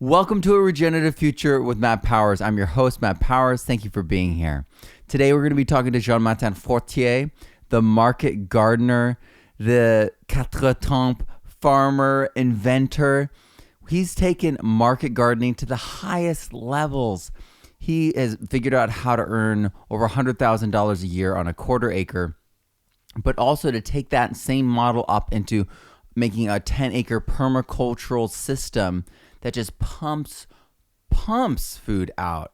Welcome to A Regenerative Future with Matt Powers. I'm your host, Matt Powers. Thank you for being here. Today, we're going to be talking to Martin Fortier, the market gardener, the Quatre Temps farmer, inventor. He's taken market gardening to the highest levels. He has figured out how to earn over $100,000 a year on a quarter acre, but also to take that same model up into making a 10-acre permacultural system that just pumps food out.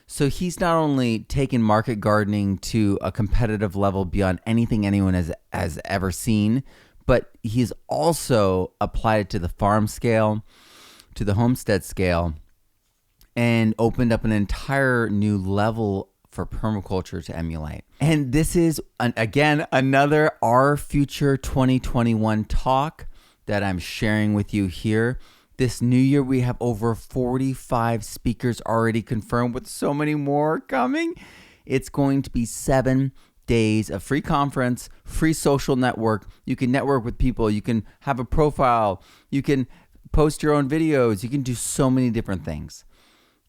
So he's not only taken market gardening to a competitive level beyond anything anyone has ever seen, but he's also applied it to the farm scale, to the homestead scale, and opened up an entire new level for permaculture to emulate. And this is, again, another Our Future 2021 talk that I'm sharing with you here. This new year, we have over 45 speakers already confirmed, with so many more coming. It's going to be 7 days of free conference, free social network. You can network with people. You can have a profile. You can post your own videos. You can do so many different things.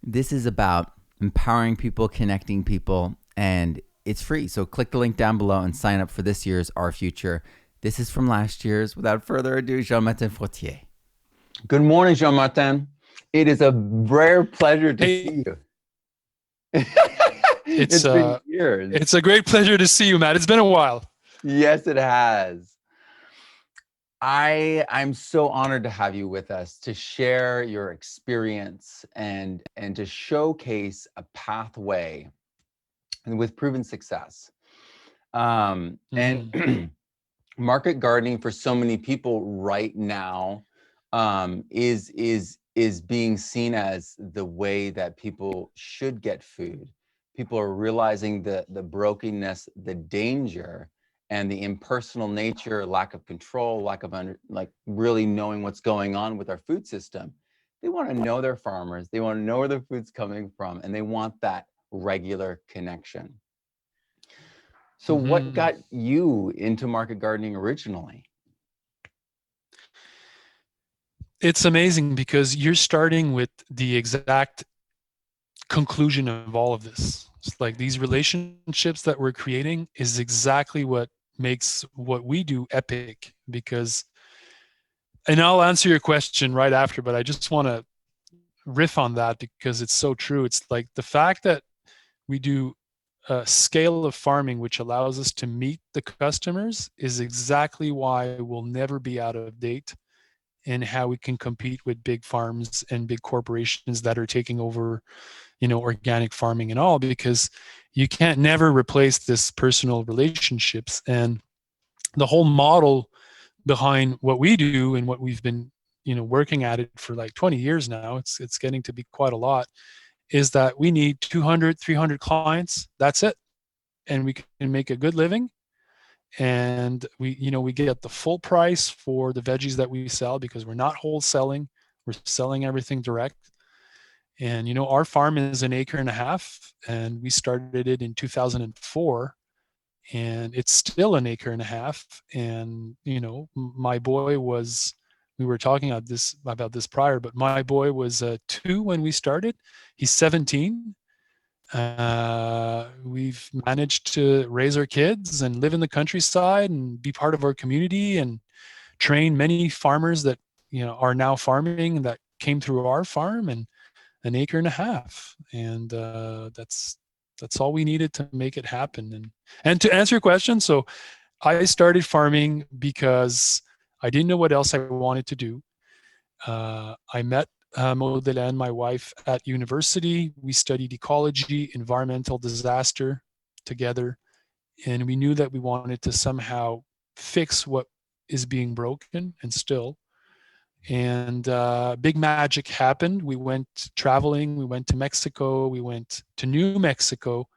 This is about empowering people, connecting people, and it's free. So click the link down below and sign up for this year's Our Future. This is from last year's. Without further ado, Martin Fortier. Good morning, Jean-Martin. It is a rare pleasure to see you. It's been years. It's a great pleasure to see you, Matt. It's been a while. Yes, it has. I'm so honored to have you with us to share your experience and to showcase a pathway with proven success. And market gardening for so many people right now is being seen as the way that people should get food. People are realizing the brokenness, the danger, and the impersonal nature, lack of control, lack of really knowing what's going on with our food system. They want to know their farmers, they want to know where their food's coming from, and they want that regular connection. So what got you into market gardening originally? It's amazing because you're starting with the exact conclusion of all of this. It's like these relationships that we're creating is exactly what makes what we do epic. Because, and I'll answer your question right after, but I just want to riff on that because it's so true. It's like the fact that we do a scale of farming which allows us to meet the customers is exactly why we'll never be out of date, and how we can compete with big farms and big corporations that are taking over, organic farming and all, because you can't never replace this personal relationships. And the whole model behind what we do and what we've been, working at it for like 20 years now, it's getting to be quite a lot, is that we need 200, 300 clients. That's it. And we can make a good living. And we get the full price for the veggies that we sell because we're not wholesaling, we're selling everything direct. And our farm is 1.5 acres, and we started it in 2004, and it's still 1.5 acres. And my boy was, we were talking about this prior, but my boy was 2 when we started. He's 17. We've managed to raise our kids and live in the countryside and be part of our community and train many farmers that are now farming that came through our farm, and 1.5 acres. And that's all we needed to make it happen. And to answer your question, so I started farming because I didn't know what else I wanted to do. I met Maudela and my wife at university. We studied ecology, environmental disaster together, and we knew that we wanted to somehow fix what is being broken, and still. And big magic happened. We went traveling. We went to Mexico. We went to New Mexico,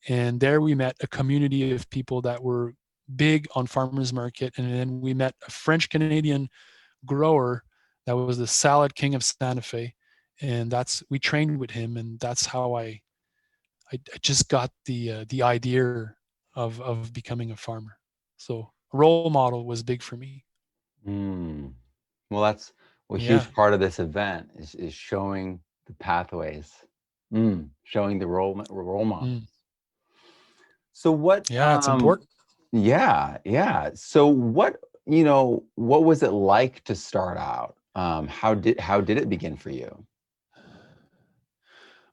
and there we met a community of people that were big on farmers market. And then we met a French Canadian grower that was the salad king of Santa Fe, and we trained with him, and that's how I just got the idea of becoming a farmer. So role model was big for me. Well, Well, a Yeah. huge part of this event is showing the pathways, showing the role models. Mm. So what, Yeah, it's important. yeah. So what was it like to start out? How did it begin for you?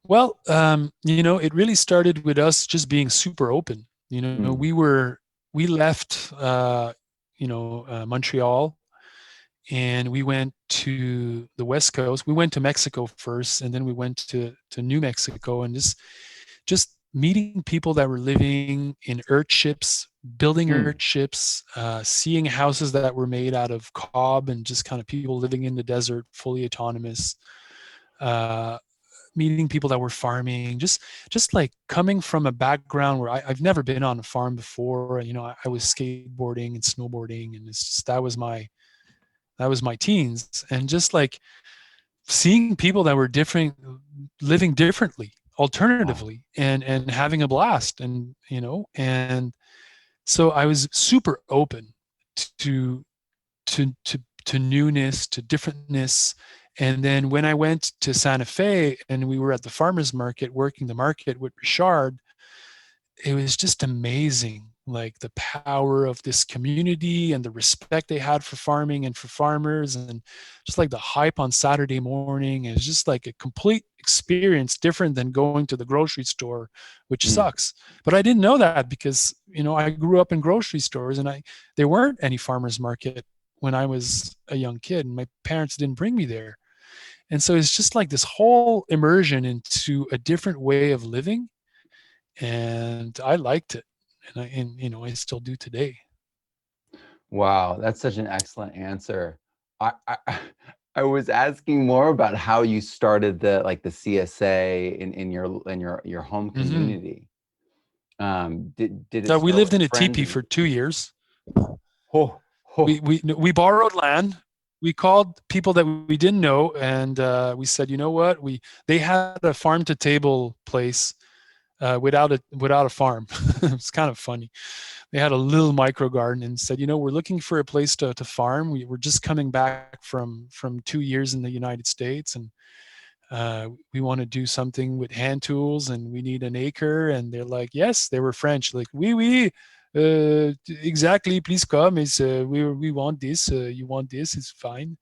Well, it really started with us just being super open. Mm, We left, Montreal, and we went to the West Coast. We went to Mexico first, and then we went to New Mexico, and just meeting people that were living in earth ships, building earth mm, ships, seeing houses that were made out of cob, and just kind of people living in the desert, fully autonomous. Uh, Meeting people that were farming, just like coming from a background where I've never been on a farm before. I was skateboarding and snowboarding, and it's just that was my teens, and just like seeing people that were different, living differently, wow. alternatively, and having a blast, and so I was super open to to newness, to differentness. And then when I went to Santa Fe and we were at the farmers market working the market with Richard, it was just amazing, like the power of this community and the respect they had for farming and for farmers, and just like the hype on Saturday morning. It's just like a complete experience, different than going to the grocery store, which Mm, sucks. But I didn't know that because I grew up in grocery stores, and I there weren't any farmers market when I was a young kid, and my parents didn't bring me there. And so it's just like this whole immersion into a different way of living, and I liked it, and I still do today. wow, that's such an excellent answer. I I was asking more about how you started the CSA in your home Hmm. community. Did it So we start lived with in a friends teepee and for 2 years. oh, We oh, we we borrowed land. We called people that we didn't know, and we said, you know what? They had a farm to table place without a farm. It's kind of funny. They had a little micro garden and said, we're looking for a place to farm. We were just coming back from 2 years in the United States, and we want to do something with hand tools, and we need an acre. And they're like, yes, they were French, like, oui, exactly, please come. We want this. You want this? It's fine.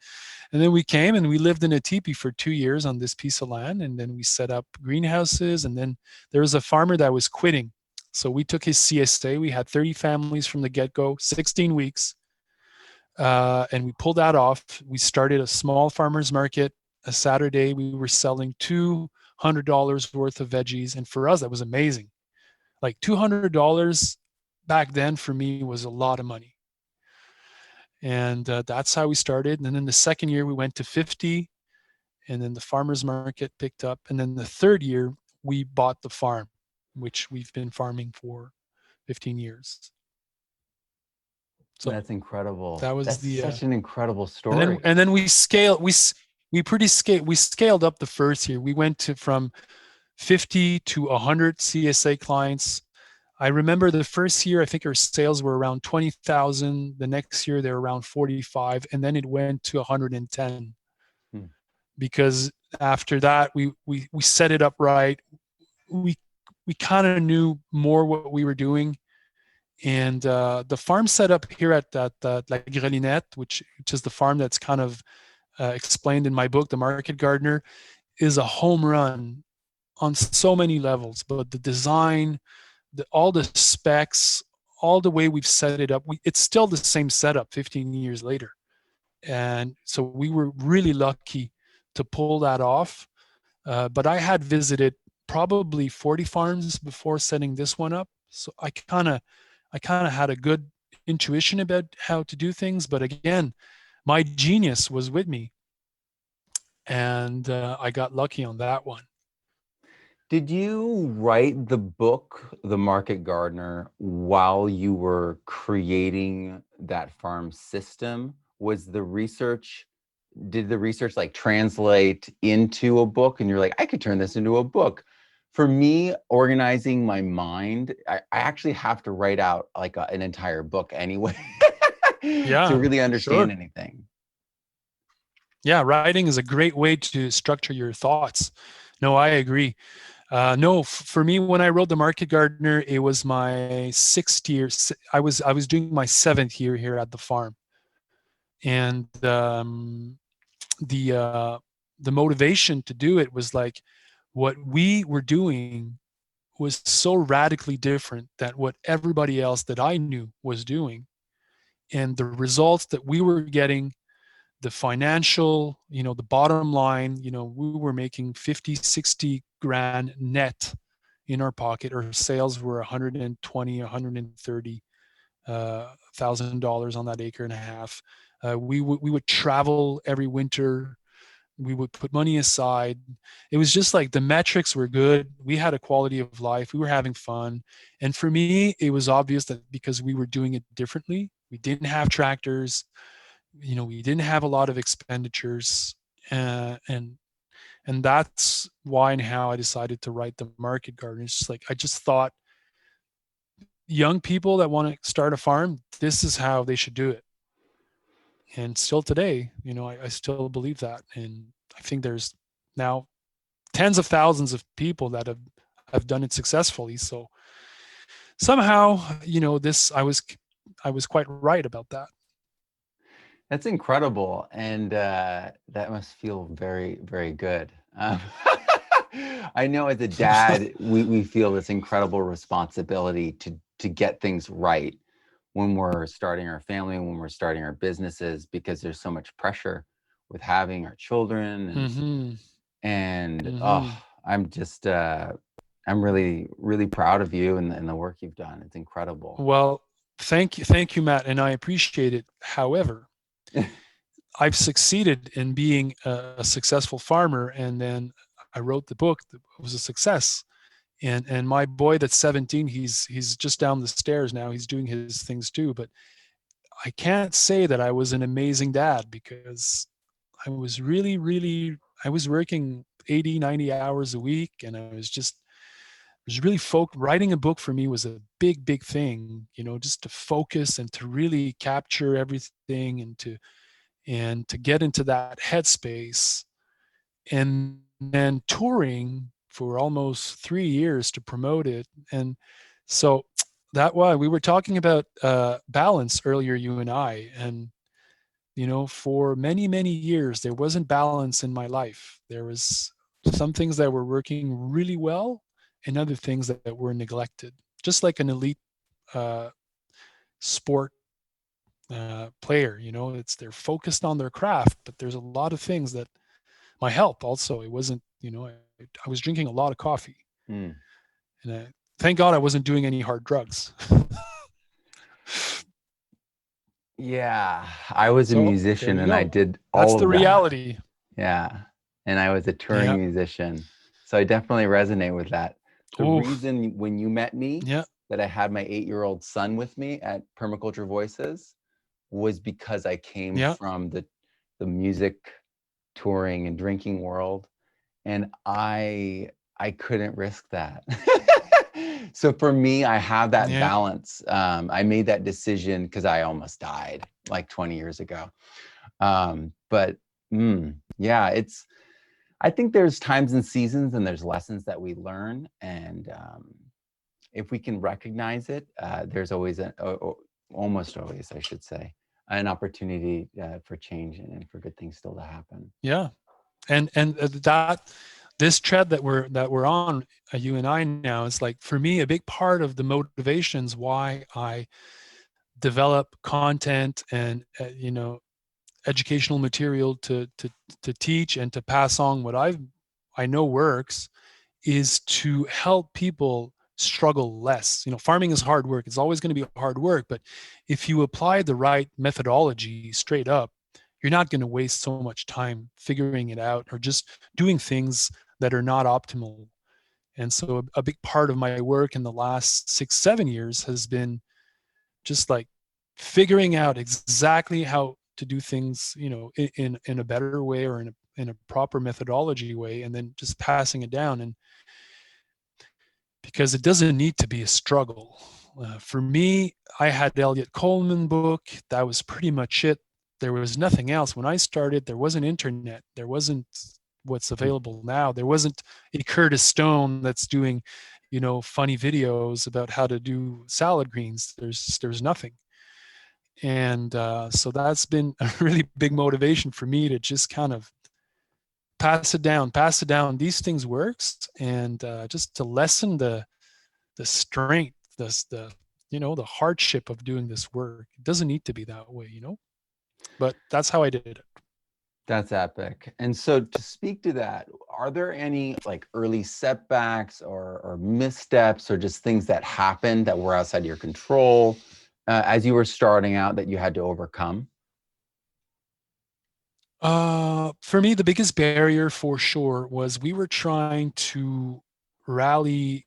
And then we came and we lived in a teepee for 2 years on this piece of land, and then we set up greenhouses. And then there was a farmer that was quitting, so we took his CSA. We had 30 families from the get-go, 16 weeks, and we pulled that off. We started a small farmers market. A Saturday, we were selling $200 worth of veggies, and for us, that was amazing. Like $200 back then for me was a lot of money, and that's how we started. And then the second year, we went to 50, and then the farmers market picked up. And then the third year, we bought the farm, which we've been farming for 15 years. So that's incredible. that was That's the such an incredible and then story. and then we scaled up the first year. We went to from 50 to 100 CSA clients. I remember the first year, I think our sales were around 20,000. The next year, they were around 45, and then it went to 110, Hmm. because after that, we set it up right. We we kind of knew more what we were doing, and the farm setup here at La Grelinette, which is the farm that's kind of explained in my book, The Market Gardener, is a home run on so many levels. But the design, all the specs, all the way we've set it up, it's still the same setup 15 years later. And so we were really lucky to pull that off. But I had visited probably 40 farms before setting this one up. So I kind of had a good intuition about how to do things. But again, my genius was with me, and I got lucky on that one. Did you write the book, The Market Gardener, while you were creating that farm system? Did the research like translate into a book and you're like, I could turn this into a book? For me, organizing my mind, I actually have to write out like an entire book anyway to Yeah, really understand sure. anything. Yeah, writing is a great way to structure your thoughts. No, I agree. No, for me, when I wrote The Market Gardener, it was my sixth year. I was doing my seventh year here at the farm, and the motivation to do it was like what we were doing was so radically different than what everybody else that I knew was doing, and the results that we were getting, the financial, the bottom line, we were making 50, 60 grand net in our pocket. Our sales were 120, 130 $1,000 on that acre and a half. We would travel every winter. We would put money aside. It was just like the metrics were good. We had a quality of life. We were having fun. And for me, it was obvious that because we were doing it differently, we didn't have tractors, we didn't have a lot of expenditures, and that's why and how I decided to write The Market Garden. It's just like I just thought young people that want to start a farm, this is how they should do it. And still today, I still believe that, and I think there's now tens of thousands of people that have done it successfully. So somehow, this I was quite right about that. That's incredible, and that must feel very, very good. I know as a dad, we feel this incredible responsibility to get things right when we're starting our family, when we're starting our businesses, because there's so much pressure with having our children, and Mm-hmm. I'm just I'm really, really proud of you and the work you've done. It's incredible. Well, thank you, Matt, and I appreciate it. However, I've succeeded in being a successful farmer, and then I wrote the book that was a success. And my boy that's 17, he's just down the stairs now. He's doing his things too, but I can't say that I was an amazing dad because I was really I was working 80, 90 hours a week, and I was really writing a book for me was a big thing, just to focus and to really capture everything and to get into that headspace, and then touring for almost 3 years to promote it. And so that why we were talking about balance earlier, you and I, and for many years there wasn't balance in my life. There was some things that were working really well and other things that were neglected, just like an elite uh, sport player. They're focused on their craft, but there's a lot of things that my health also. It wasn't. I was drinking a lot of coffee, Mm. and thank God I wasn't doing any hard drugs. Yeah, I was a So there musician you and I go. did That's all the of that. reality. Yeah, and I was a touring Yeah. musician, so I definitely resonate with that. The Oh, reason when you met me yeah, that I had my 8-year-old son with me at Permaculture Voices was because I came yeah, from the music touring and drinking world, and I couldn't risk that. So for me, I have that yeah, balance. I made that decision because I almost died like 20 years ago. But yeah, I think there's times and seasons and there's lessons that we learn. And if we can recognize it, there's always, almost always, I should say, an opportunity for change and for good things still to happen. yeah. And that this tread that we're on, you and I now, is like for me a big part of the motivations why I develop content and educational material to teach and to pass on what I know works, is to help people struggle less. Farming is hard work. It's always going to be hard work, but if you apply the right methodology straight up, you're not going to waste so much time figuring it out or just doing things that are not optimal. And so a big part of my work in the last 6, 7 years has been just like figuring out exactly how to do things, in a better way or in a proper methodology way, and then just passing it down. And because it doesn't need to be a struggle. For me, I had Elliot Coleman book. That was pretty much it. there was nothing else. When I started, there wasn't internet. There wasn't what's available now. There wasn't a Curtis Stone that's doing, funny videos about how to do salad greens. There's nothing. And so that's been a really big motivation for me to just kind of pass it down. These things works, and just to lessen the strength, the hardship of doing this work. It doesn't need to be that way, but that's how I did it. That's epic. And so to speak to that, are there any like early setbacks or missteps or just things that happened that were outside your control as you were starting out that you had to overcome? For me, the biggest barrier for sure was we were trying to rally,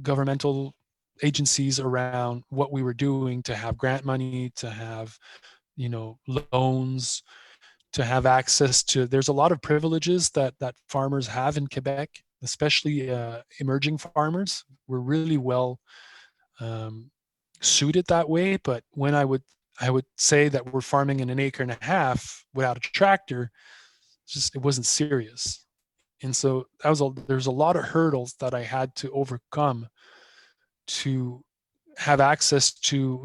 governmental agencies around what we were doing, to have grant money, to have, loans, to have access to. There's a lot of privileges that farmers have in Quebec, especially emerging farmers. We're really well suited that way. But when I would say that we're farming in an acre and a half without a tractor, it wasn't serious. And so there's a lot of hurdles that I had to overcome to have access to,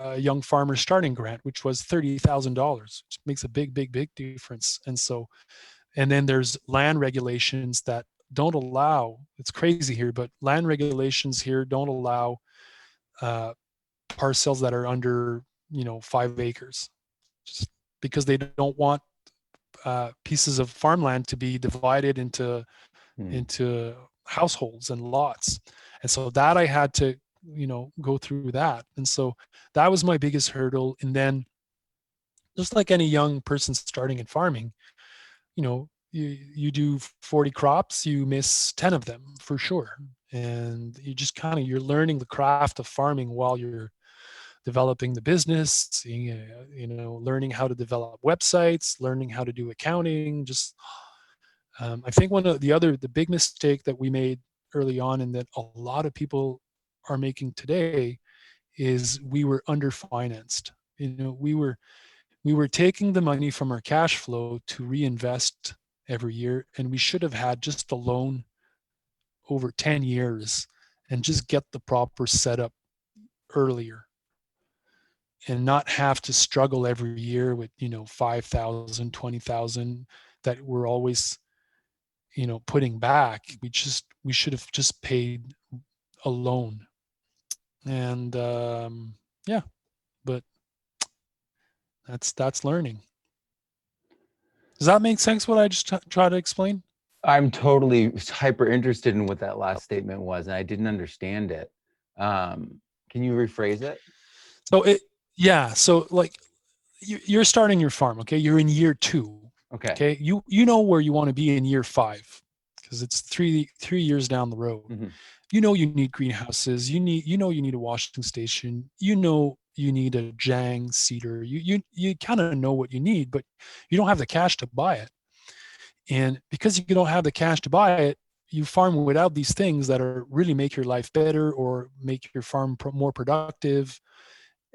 a young farmer starting grant, which was $30,000, which makes a big difference. And then there's land regulations that don't allow, it's crazy here, but land regulations here don't allow parcels that are under 5 acres, just because they don't want pieces of farmland to be divided into households and lots. And so that I had to go through that. And so that was my biggest hurdle. And then, just like any young person starting in farming, you do 40 crops, you miss 10 of them for sure. And you just you're learning the craft of farming while you're developing the business, learning how to develop websites, learning how to do accounting. Just I think one of the big mistake that we made early on, and that a lot of people are making today, is we were underfinanced. We were taking the money from our cash flow to reinvest every year, and we should have had just a loan over 10 years and just get the proper setup earlier, and not have to struggle every year with 5,000, 20,000 that we're always putting back. We should have just paid a loan. And yeah, but that's learning. Does that make sense, what I just try to explain? I'm totally hyper interested in what that last statement was, and I didn't understand it. Can you rephrase it? So like you're starting your farm, okay? You're in year 2. Okay. You know where you want to be in year 5, because it's three years down the road. Mm-hmm. You need greenhouses. You need a washing station. You need a Jang seeder. You kind of know what you need, but you don't have the cash to buy it. And because you don't have the cash to buy it, you farm without these things that are really make your life better or make your farm more productive.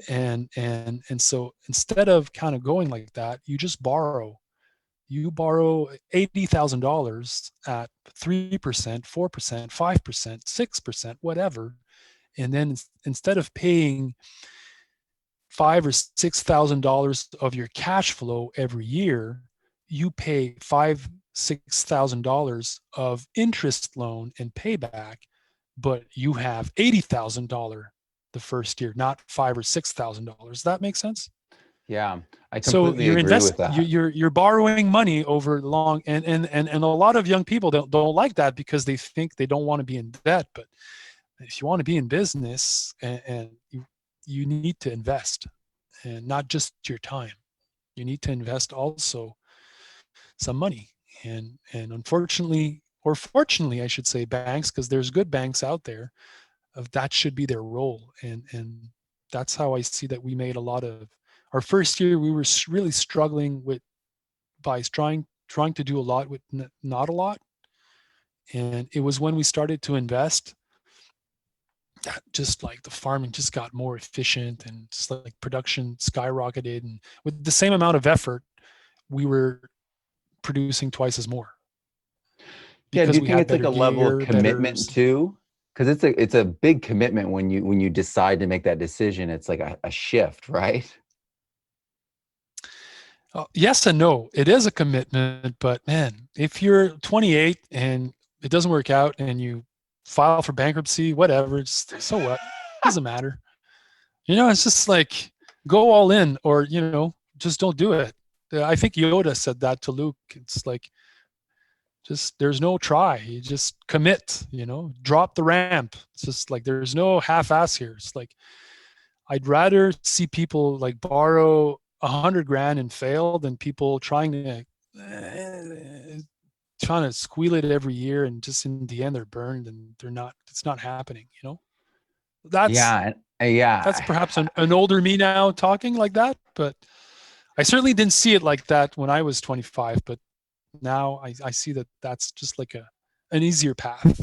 And so instead of kind of going like that, you just borrow. You borrow $80,000 at 3%, 4%, 5%, 6%, whatever. And then instead of paying $5,000 or $6,000 of your cash flow every year, you pay $5,000, $6,000 of interest loan and payback, but you have $80,000 the first year, not $5,000 or $6,000. Does that make sense? Yeah, I completely agree with that. You're borrowing money over long, and a lot of young people don't like that, because they think they don't want to be in debt. But if you want to be in business, and you need to invest, and not just your time. You need to invest also some money. And unfortunately, or fortunately, I should say, banks, because there's good banks out there, that should be their role. And that's how I see that we made a lot of our first year. We were really struggling by trying to do a lot with not a lot. And it was when we started to invest just like the farming just got more efficient, and just like production skyrocketed, and with the same amount of effort, we were producing twice as more Yeah, do because you we think had it's like better a level of gear, better. commitment too? Because it's a big commitment when you decide to make that decision. It's like a shift, right? Yes and no. It is a commitment, but man, if you're 28 and it doesn't work out and you file for bankruptcy, whatever, so what? Doesn't matter. It's just like go all in, or just don't do it. I think Yoda said that to Luke. It's like just there's no try. You just commit. Drop the ramp. It's just like there's no half-ass here. It's like I'd rather see people like borrow 100 grand and fail than people trying to squeal it every year, and just in the end they're burned and they're not. It's not happening. That's Yeah, yeah. perhaps an older me now talking like that, but I certainly didn't see it like that when I was 25. But now I see that that's just like an easier path.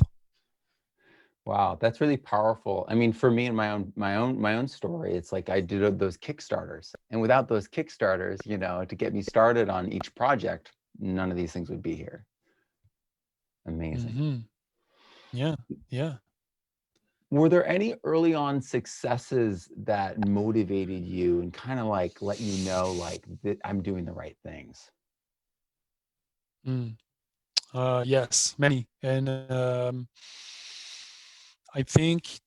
Wow, that's really powerful. I mean, for me and my own story, it's like I did those Kickstarters, and without those Kickstarters, to get me started on each project, none of these things would be here. Amazing. Mm-hmm. Yeah, yeah. Were there any early on successes that motivated you and kind of like let you know like that I'm doing the right things? Mm. Yes, many, and I think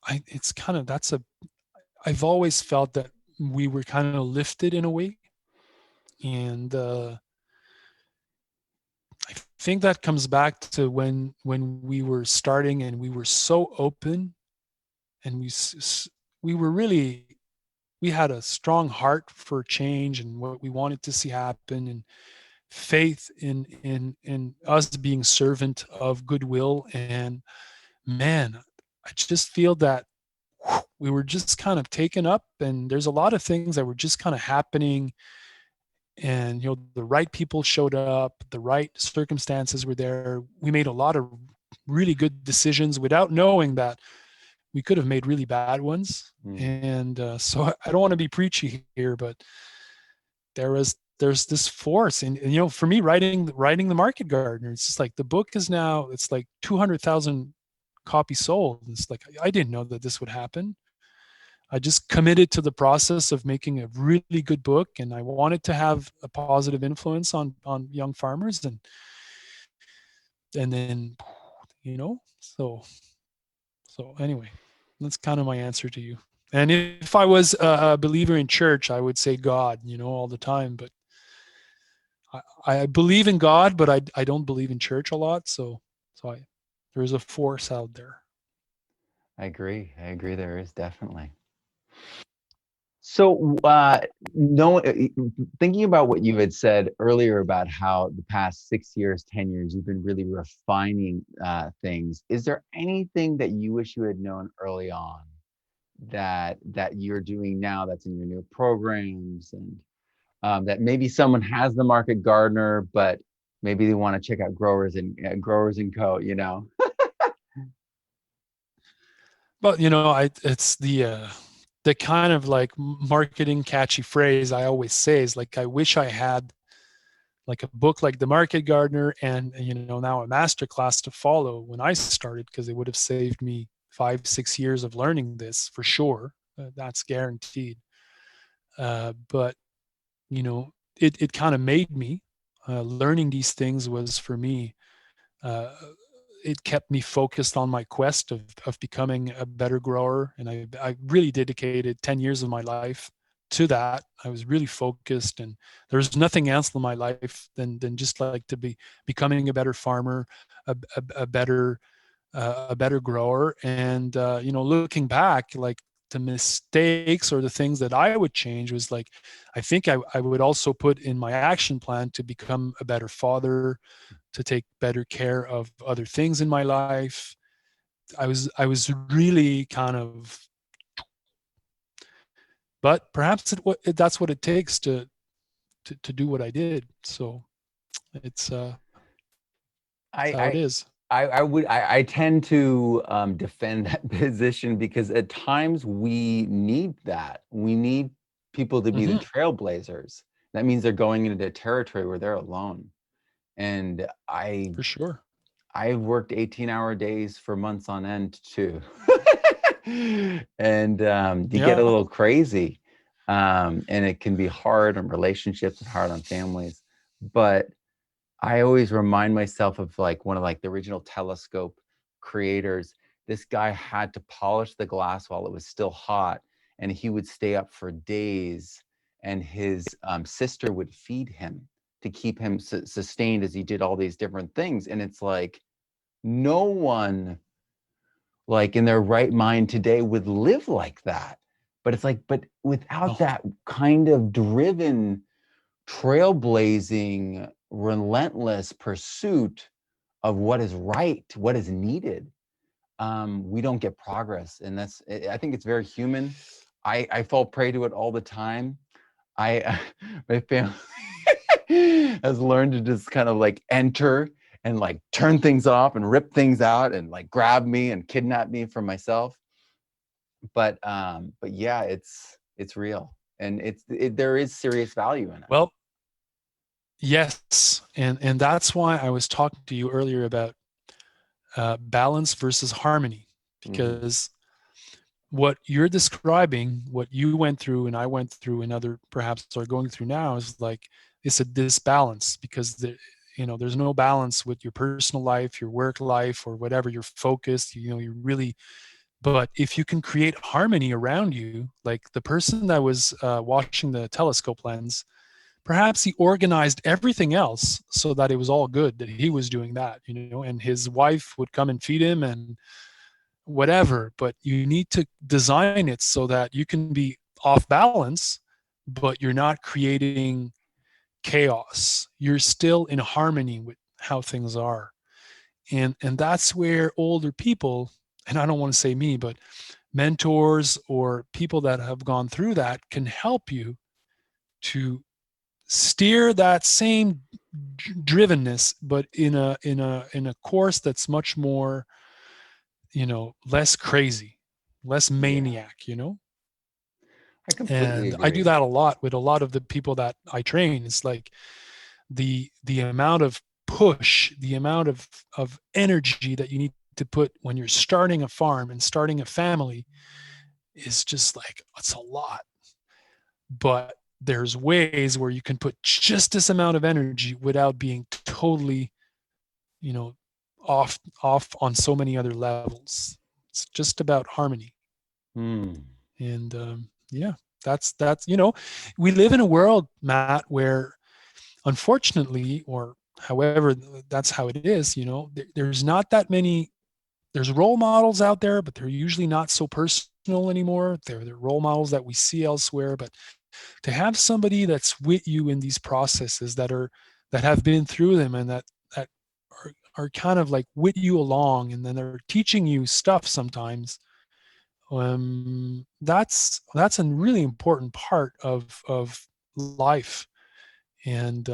it's kind of that's a. I've always felt that we were kind of lifted in a way, and I think that comes back to when we were starting and we were so open, and we were really we had a strong heart for change and what we wanted to see happen, and faith in us being servant of goodwill. And man, I just feel that we were just kind of taken up, and there's a lot of things that were just kind of happening, and the right people showed up, the right circumstances were there. We made a lot of really good decisions without knowing that we could have made really bad ones. And so I don't want to be preachy here, but there's this force, and for me, writing the Market Gardener, it's just like the book is now, it's like 200,000 copies sold. It's like I didn't know that this would happen. I just committed to the process of making a really good book, and I wanted to have a positive influence on young farmers, and then so anyway, that's kind of my answer to you. And if I was a believer in church, I would say God, all the time. But I believe in God, but I don't believe in church a lot. So there's a force out there. I agree. There is definitely. So, thinking about what you had said earlier about how the past 6 years, 10 years, you've been really refining things. Is there anything that you wish you had known early on that you're doing now that's in your new programs, and that maybe someone has the Market Gardener, but maybe they want to check out Growers and Co. But it's the kind of like marketing catchy phrase I always say is like, I wish I had like a book like The Market Gardener, and now a master class to follow when I started, because it would have saved me 5-6 years of learning this for sure. That's guaranteed. But it kind of made me learning these things was for me. Uh, it kept me focused on my quest of becoming a better grower, and I really dedicated 10 years of my life to that. I was really focused, and there's nothing else in my life than just like to be becoming a better farmer, a better grower. And looking back, like the mistakes or the things that I would change was like, I think I would also put in my action plan to become a better father, to take better care of other things in my life. I was really kind of, but perhaps that's what it takes to do what I did. So it's how it I is. I tend to defend that position because at times we need that. We need people to be the trailblazers. That means they're going into territory where they're alone. And For sure. I've worked 18-hour days for months on end too. And you get a Yeah. little crazy. And it can be hard on relationships and hard on families. But I always remind myself of like one of like the original telescope creators. This guy had to polish the glass while it was still hot, and he would stay up for days, and his sister would feed him to keep him sustained as he did all these different things. And it's like no one like in their right mind today would live like that. But it's like, but without Oh, that kind of driven, trailblazing, relentless pursuit of what is right, what is needed, we don't get progress. And that's, I think it's very human. I fall prey to it all the time. My family has learned to just kind of like enter and like turn things off and rip things out and like grab me and kidnap me from myself. But yeah, it's real, and there is serious value in it. well, yes, and that's why I was talking to you earlier about balance versus harmony, Mm-hmm. because what you're describing, what you went through and I went through and other perhaps are going through now, is like it's a disbalance because there's no balance with your personal life, your work life, or whatever. You're focused, you really. But if you can create harmony around you, like the person that was washing the telescope lens, perhaps he organized everything else so that it was all good, that he was doing that, and his wife would come and feed him and whatever. But you need to design it so that you can be off balance, but you're not creating chaos. You're still in harmony with how things are. And that's where older people, and I don't want to say me, but mentors or people that have gone through that can help you to steer that same drivenness, but in a course that's much more, less crazy, less Yeah, maniac. I completely And I do agree. that a lot with a lot of the people that I train. It's like the amount of push, the amount of energy that you need to put when you're starting a farm and starting a family is just like, it's a lot. But there's ways where you can put just this amount of energy without being totally, you know, off on so many other levels. It's just about harmony. Hmm. And yeah, that's we live in a world, Matt, where unfortunately, or however that's how it is, there's not that many. There's role models out there, but they're usually not so personal anymore. They're role models that we see elsewhere. But to have somebody that's with you in these processes, that have been through them, and that are kind of like with you along, and then they're teaching you stuff sometimes, that's a really important part of life. And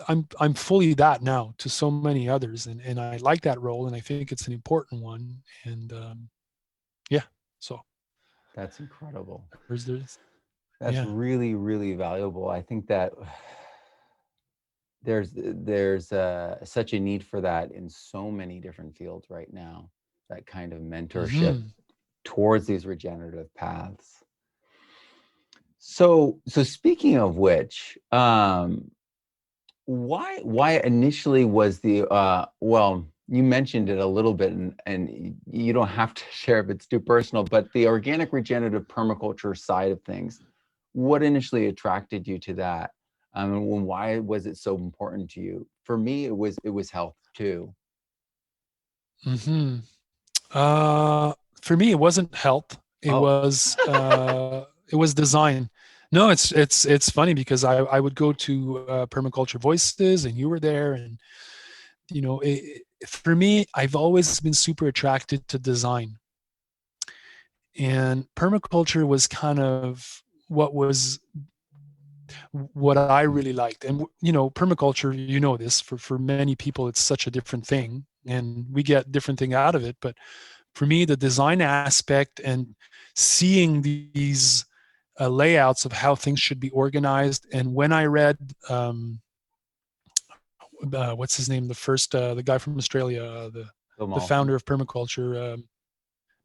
I'm fully that now to so many others, and I like that role, and I think it's an important one. And yeah, so That's incredible. there's That's yeah. really, really valuable. I think that there's such a need for that in so many different fields right now. That kind of mentorship Hmm. towards these regenerative paths. So speaking of which, why initially was the well, you mentioned it a little bit, and you don't have to share if it's too personal, but the organic regenerative permaculture side of things, what initially attracted you to that? And why was it so important to you? For me, it was health too. Hmm. For me, it wasn't health. It Oh, was it was design. No, it's funny because I would go to Permaculture Voices, and you were there, and for me, I've always been super attracted to design, and permaculture was kind of what was what I really liked. And permaculture, this, for many people it's such a different thing, and we get different thing out of it. But for me, the design aspect and seeing these layouts of how things should be organized. And when I read what's his name, the guy from Australia, the founder of permaculture,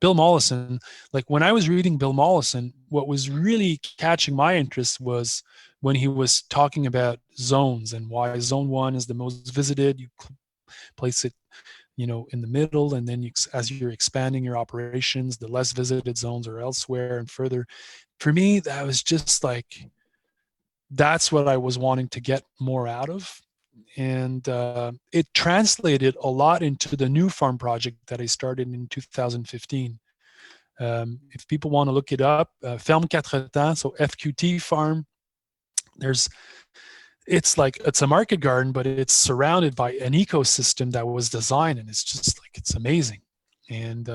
Bill Mollison. Like, when I was reading Bill Mollison, what was really catching my interest was when he was talking about zones and why zone 1 is the most visited. You place it, in the middle, and then as you're expanding your operations, the less visited zones are elsewhere and further. For me, that was just like, that's what I was wanting to get more out of. And it translated a lot into the new farm project that I started in 2015. If people want to look it up, Ferme Quatre Temps, so FQT farm. It's a market garden, but it's surrounded by an ecosystem that was designed, and it's just like, it's amazing. And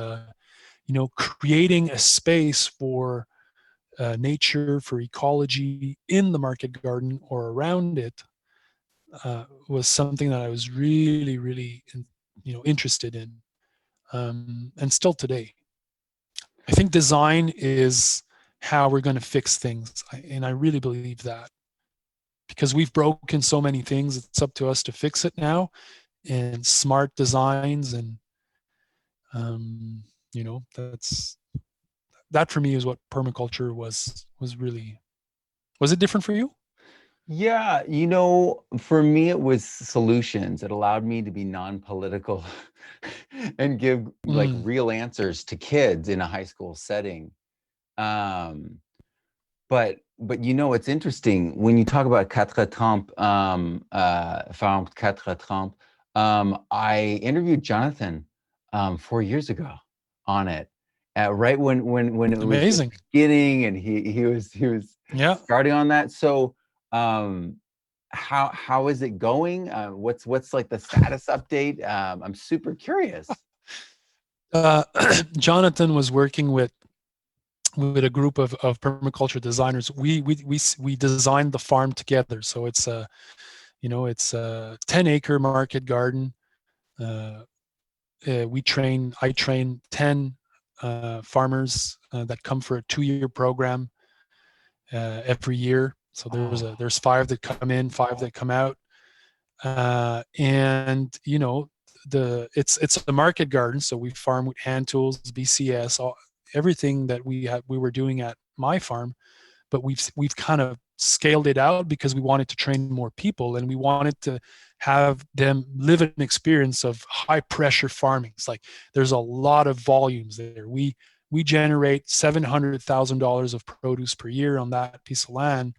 creating a space for nature, for ecology in the market garden or around it, was something that I was really, really, interested in, and still today. I think design is how we're going to fix things, and I really believe that, because we've broken so many things. It's up to us to fix it now, and smart designs, and that for me is what permaculture was really. Was it different for you? Yeah, for me, it was solutions. It allowed me to be non-political and give like real answers to kids in a high school setting. But it's interesting when you talk about Quatre Temps, Farm Quatre Temps. I interviewed Jonathan 4 years ago on it, right when it was beginning, and he was starting on that. So how is it going? What's like the status update? I'm super curious. Jonathan was working with a group of permaculture designers. We designed the farm together. So it's a 10-acre market garden. I train 10 farmers that come for a 2-year program every year. So there's 5 that come in, 5 that come out, and it's a market garden. So we farm with hand tools, BCS, everything that we were doing at my farm, but we've kind of scaled it out because we wanted to train more people, and we wanted to have them live an experience of high pressure farming. It's like, there's a lot of volumes there. We generate $700,000 of produce per year on that piece of land,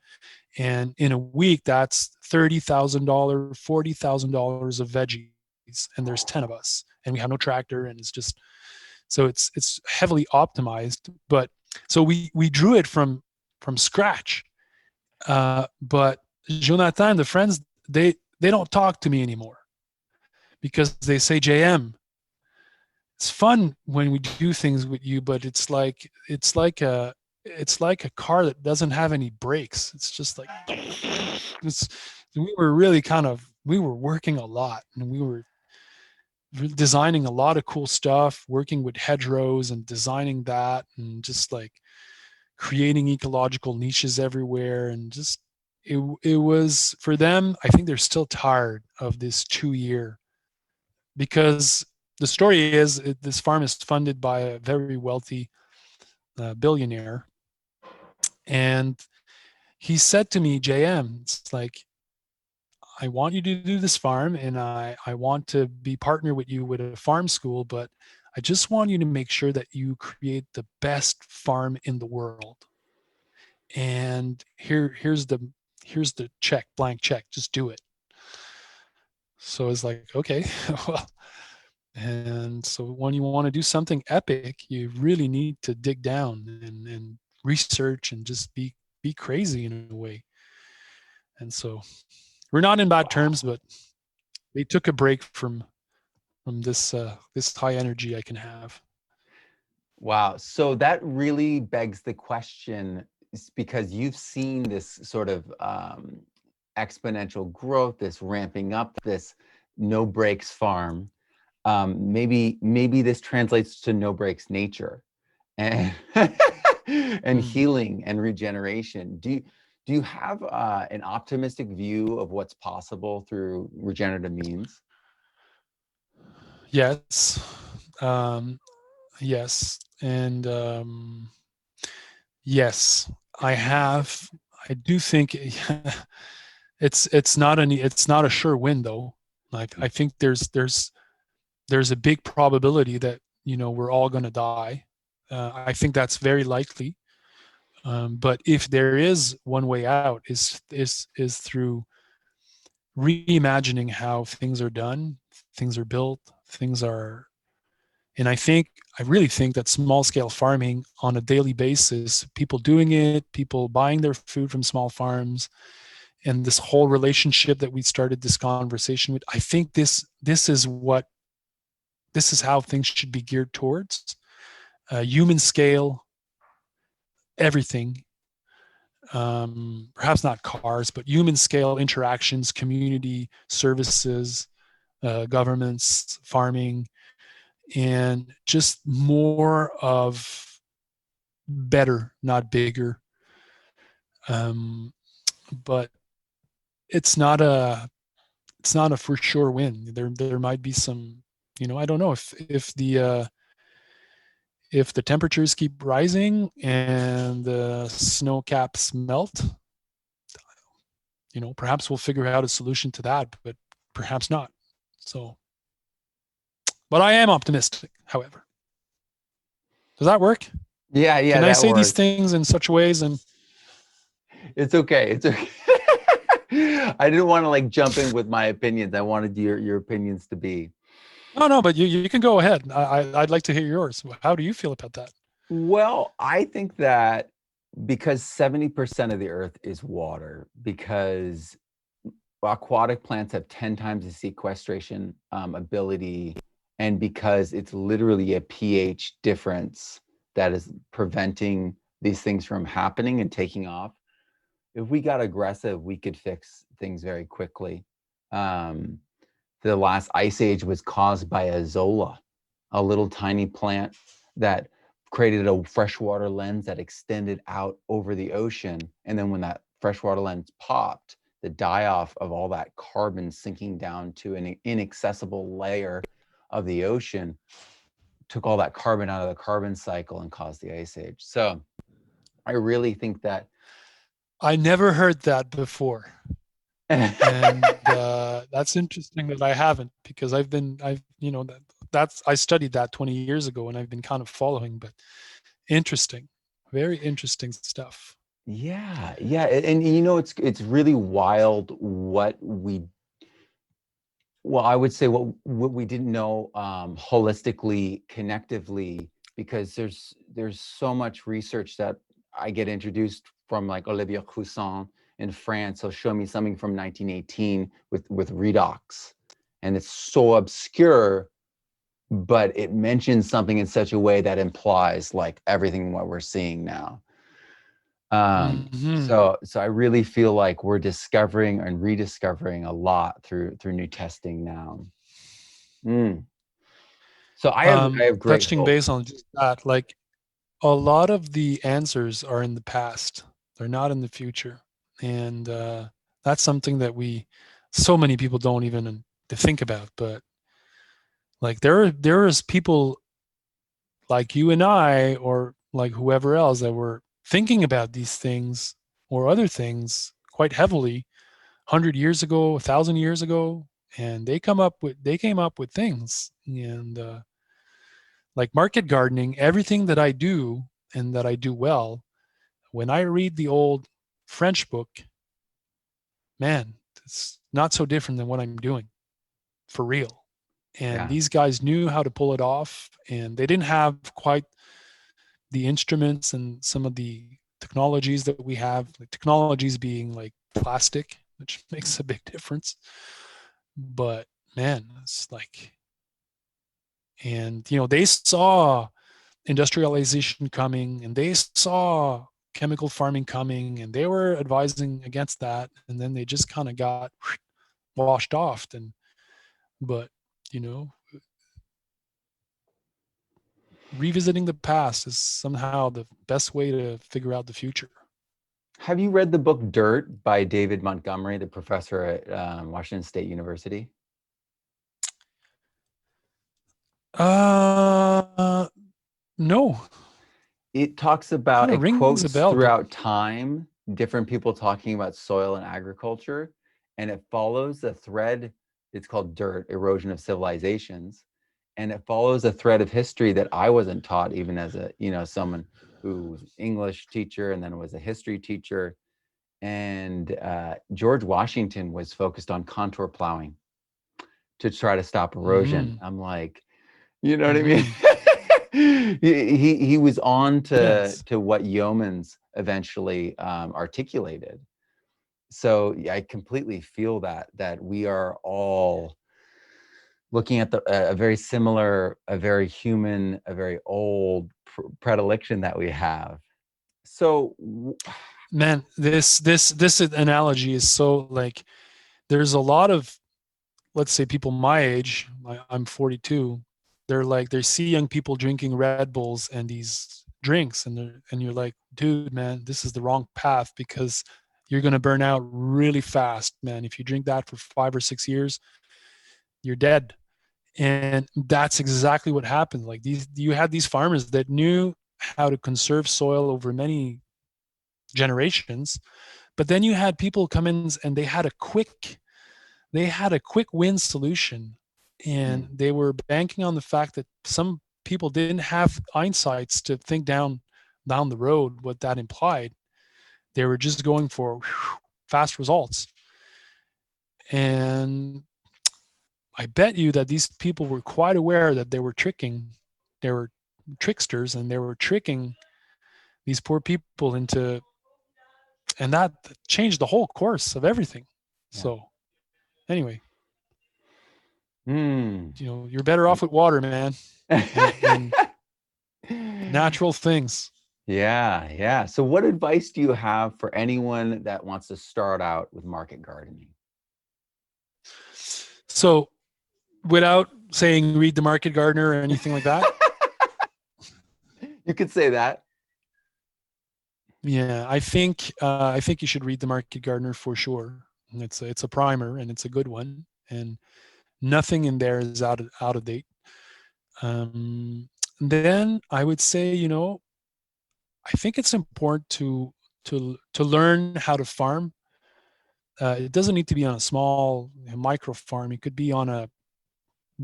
and in a week that's $30,000, $40,000 of veggies, and there's 10 of us, and we have no tractor, and it's heavily optimized. But so we drew it from scratch. But Jonathan and the friends, they don't talk to me anymore, because they say, JM, it's fun when we do things with you, but it's like a car that doesn't have any brakes. It's just like, we were working a lot, and we were designing a lot of cool stuff, working with hedgerows and designing that, and just like creating ecological niches everywhere. And just, it was, for them, I think they're still tired of this 2-year, because the story is this farm is funded by a very wealthy billionaire. And he said to me, JM, it's like, I want you to do this farm, and I want to be partner with you with a farm school, but I just want you to make sure that you create the best farm in the world. And here's the check, blank check, just do it. So it's like, okay, well, and so when you want to do something epic, you really need to dig down and research and just be crazy in a way. And so we're not in bad terms, but they took a break from this high energy I can have. Wow. So that really begs the question, because you've seen this sort of exponential growth, this ramping up, this no breaks farm. Maybe this translates to no breaks nature, and and healing and regeneration. Do you have an optimistic view of what's possible through regenerative means? Yes. Yes. And yes, I have. I do think it's not a sure win though. Like I think there's a big probability that we're all going to die. I think that's very likely. But if there is one way out, is through reimagining how things are done, things are built, things are. And I really think that small scale farming on a daily basis, people doing it, people buying their food from small farms, and this whole relationship that we started this conversation with, I think this is how things should be geared towards. Human scale, everything. Perhaps not cars, but human scale interactions, community services, governments, farming, and just more of better, not bigger. But it's not a for sure win. There might be some, I don't know if the temperatures keep rising and the snow caps melt, perhaps we'll figure out a solution to that, but perhaps not. So, but I am optimistic, however. Does that work? Yeah, Can I that say works. these things in such ways? And it's okay. It's okay. I didn't want to like jump in with my opinions. I wanted your opinions to be. No, but you can go ahead. I'd like to hear yours. How do you feel about that? Well, I think that because 70% of the earth is water, because aquatic plants have 10 times the sequestration ability, and because it's literally a pH difference that is preventing these things from happening and taking off. If we got aggressive, we could fix things very quickly. The last ice age was caused by a zola, a little tiny plant that created a freshwater lens that extended out over the ocean. And then when that freshwater lens popped, the die-off of all that carbon sinking down to an inaccessible layer of the ocean took all that carbon out of the carbon cycle and caused the ice age. So I really think that I never heard that before. And that's interesting that I haven't, because I studied that 20 years ago and I've been kind of following, but interesting, very interesting stuff. Yeah. And it's really wild I would say what we didn't know holistically, connectively, because there's so much research that I get introduced from, like Olivier Crousson in France. He'll show me something from 1918 with redox, and it's so obscure, but it mentions something in such a way that implies like everything what we're seeing now. So I really feel like we're discovering and rediscovering a lot through new testing now. So I have great touching hope. base on just that, like a lot of the answers are in the past, they're not in the future. And that's something that so many people don't even to think about. But like there is people like you and I, or like whoever else, that were thinking about these things or other things quite heavily 100 years ago, 1,000 years ago, and they came up with things. And like market gardening, everything that I do and that I do well, when I read the old French book, man, it's not so different than what I'm doing for real. And these guys knew how to pull it off, and they didn't have quite the instruments and some of the technologies that we have, like technologies being like plastic, which makes a big difference. But man, it's like, and they saw industrialization coming, and they saw chemical farming coming, and they were advising against that, and then they just kind of got washed off. But you know, revisiting the past is somehow the best way to figure out the future. Have you read the book Dirt by David Montgomery, the professor at Washington State University? No. It talks about, Kind of it rings a quotes bell, but throughout time, different people talking about soil and agriculture, and it follows a thread. It's called Dirt, Erosion of Civilizations. And it follows a thread of history that I wasn't taught, even as a, someone who was an English teacher and then was a history teacher. And George Washington was focused on contour plowing to try to stop erosion. I'm like, you know what I mean? he was on to what Yeomans eventually articulated. So yeah, I completely feel that we are all looking at a very similar, a very human, a very old predilection that we have. So, man, this analogy is so like, there's a lot of, let's say, people my age, I'm 42, they see young people drinking Red Bulls and these drinks, and you're like, dude, man, this is the wrong path, because you're going to burn out really fast, man. If you drink that for 5 or 6 years, you're dead. And that's exactly what happened. Like, you had these farmers that knew how to conserve soil over many generations, but then you had people come in and they had a quick win solution, and they were banking on the fact that some people didn't have insights to think down the road what that implied. They were just going for fast results. And I bet you that these people were quite aware that they were tricksters, and they were tricking these poor people into, and that changed the whole course of everything. Yeah. So anyway, you're better off with water, man, and natural things. Yeah. So what advice do you have for anyone that wants to start out with market gardening? So, without saying read The Market Gardener or anything like that. You could say that. Yeah, I think you should read The Market Gardener for sure. It's a primer, and it's a good one, and nothing in there is out of date. Then I would say, I think it's important to learn how to farm. It doesn't need to be on a small micro farm. It could be on a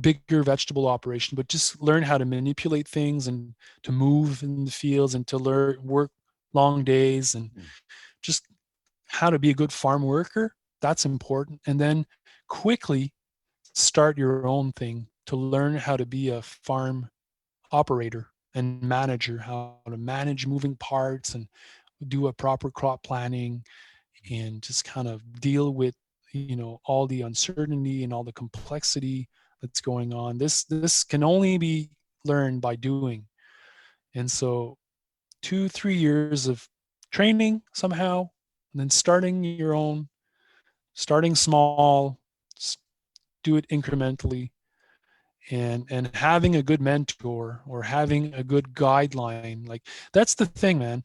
bigger vegetable operation, but just learn how to manipulate things and to move in the fields and to work long days, and just how to be a good farm worker. That's important. And then quickly start your own thing to learn how to be a farm operator and manager, how to manage moving parts and do a proper crop planning, and just kind of deal with all the uncertainty and all the complexity that's going on. This can only be learned by doing. And so 2-3 years of training somehow, and then starting small, do it incrementally, and having a good mentor or having a good guideline. Like, that's the thing, man.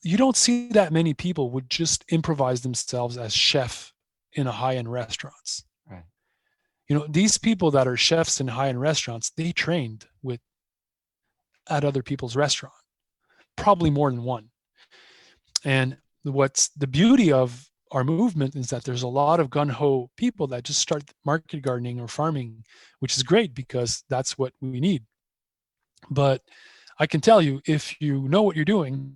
You don't see that many people would just improvise themselves as chef in a high-end restaurants. Right. These people that are chefs in high-end restaurants, they trained at other people's restaurant, probably more than one. And what's the beauty of our movement is that there's a lot of gung-ho people that just start market gardening or farming, which is great because that's what we need. But I can tell you, if you know what you're doing,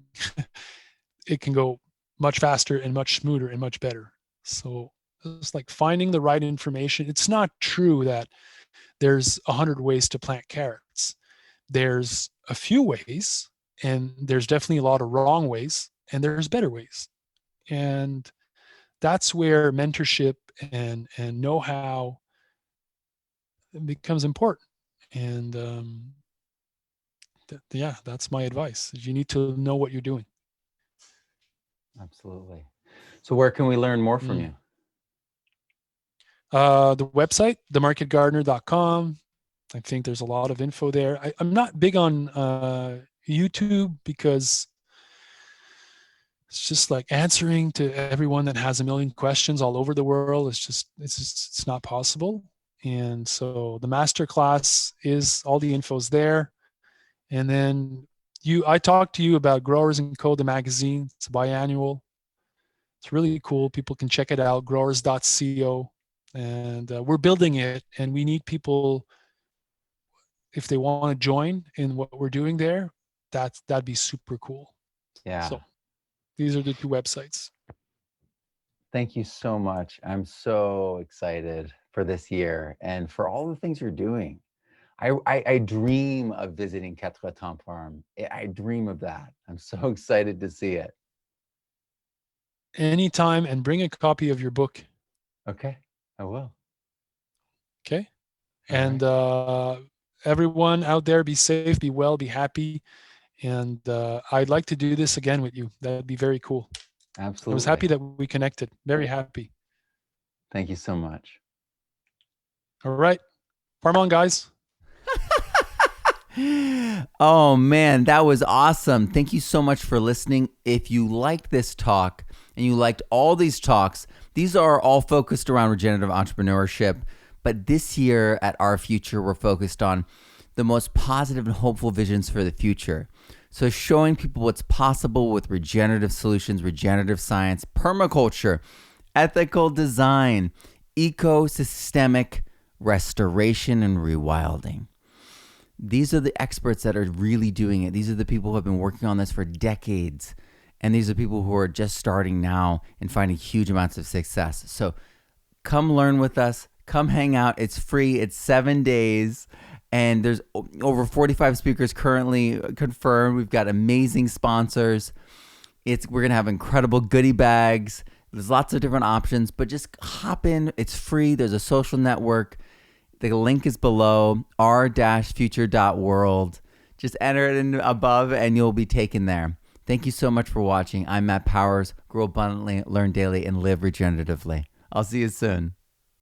it can go much faster and much smoother and much better. So it's like finding the right information. It's not true that there's 100 ways to plant carrots. There's a few ways, and there's definitely a lot of wrong ways, and there's better ways. And that's where mentorship and know-how becomes important. And Yeah, that's my advice. You need to know what you're doing. Absolutely. So where can we learn more from you? The website, themarketgardener.com. I think there's a lot of info there. I'm not big on YouTube because it's just like answering to everyone that has a million questions all over the world. It's not possible. And so the masterclass is all the info's there. And then I talked to you about Growers and Co, the magazine. It's biannual. It's really cool. People can check it out, growers.co. And we're building it, and we need people, if they want to join in what we're doing there, that'd be super cool. Yeah. So these are the two websites. Thank you so much. I'm so excited for this year and for all the things you're doing. I dream of visiting Quatre Temps farm. I dream of that. I'm so excited to see it. Anytime, and bring a copy of your book. Okay, I will. Okay. And everyone out there, be safe, be well, be happy. And I'd like to do this again with you. That'd be very cool. Absolutely. I was happy that we connected. Very happy. Thank you so much. All right. Farm on, guys. Oh man, that was awesome. Thank you so much for listening. If you liked this talk and you liked all these talks, these are all focused around regenerative entrepreneurship. But this year at Our Future, we're focused on the most positive and hopeful visions for the future. So showing people what's possible with regenerative solutions, regenerative science, permaculture, ethical design, ecosystemic restoration, and rewilding. These are the experts that are really doing it. These are the people who have been working on this for decades. And these are people who are just starting now and finding huge amounts of success. So come learn with us. Come hang out. It's free. It's 7 days. And there's over 45 speakers currently confirmed. We've got amazing sponsors. We're going to have incredible goodie bags. There's lots of different options, but just hop in. It's free. There's a social network. The link is below, r-future.world. Just enter it in above and you'll be taken there. Thank you so much for watching. I'm Matt Powers. Grow abundantly, learn daily, and live regeneratively. I'll see you soon.